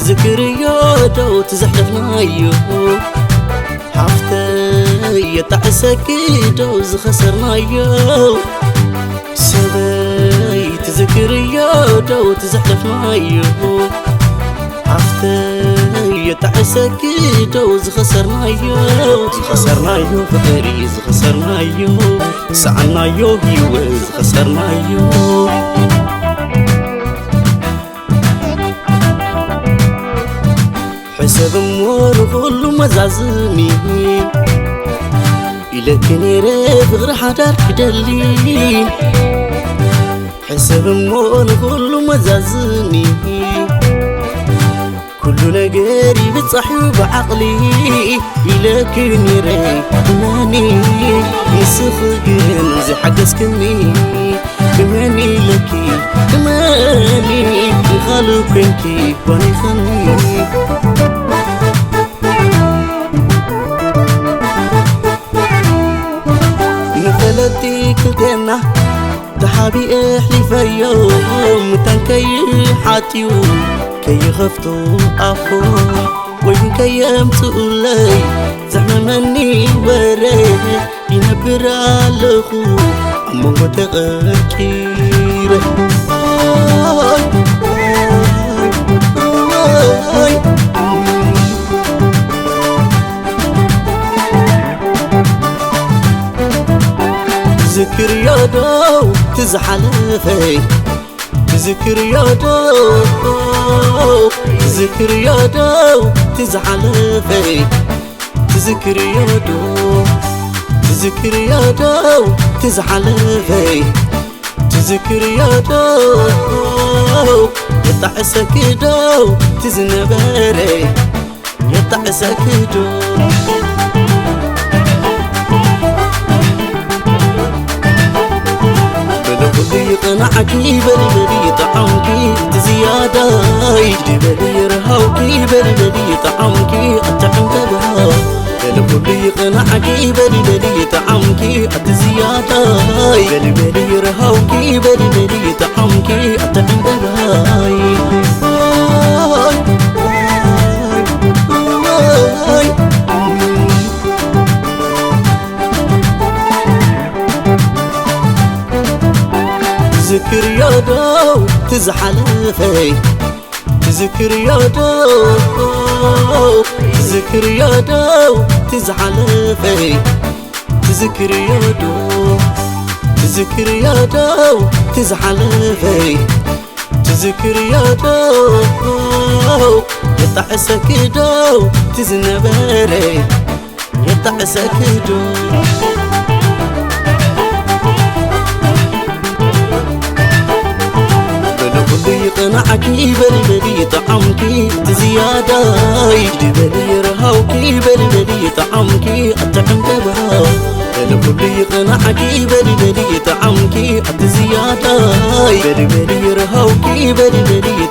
تذكرياتو تزحلفنا يو حفتي يتعسكيدو زخسرنا يو سبي تذكرياتو تزحلفنا يو حفتي يتعسكيدو زخسرنا يو فقري زخسرنا يو سعنا يو زخسرنا يو حسب مور كل مزازني إلك نيرف غير حدار كدلي حسب مور كل مزازني كل نجاري بتصحي بعقلي إلك نيرف ماني يسخجن زي حجز كماني لكي كماني خلو كنكي واني خني نفلتي كلتنا تحابي احلي فيوم تنكي حاتيو كي خفتو افو وين كيام تقولي زحنا مني وري ينبر علخو أما متغكير تذكر يا دو تزحلفي تذكر يا دو تذكر يا دو تزحلفي تذكر يا دو تذكر يا دو تزحلفي تذكر يا دو يتعسك دو تزنبري يتعسك دو قناعكي بربري طعمكي تزيادة يجدي رهوكي بربري طعمكي أتعم تبها بربري قناعكي بربري طعمكي تزيادة بربري رهوكي بربري طعمكي أتعم تبها تذكر يا دو تزحلفي تذكر يا دو تذكر يا دو تزحلفي تذكر يا دو تذكر يا دو تزحلفي تذكر يا دو يتعسك دو تزنبري يتعسك دو قناعكي بربري طعمكي تزيادة يجدي رهوكي بربري طعمكي أتعم تبها بربري قناعكي بربري طعمكي تزيادة بربري رهوكي بربري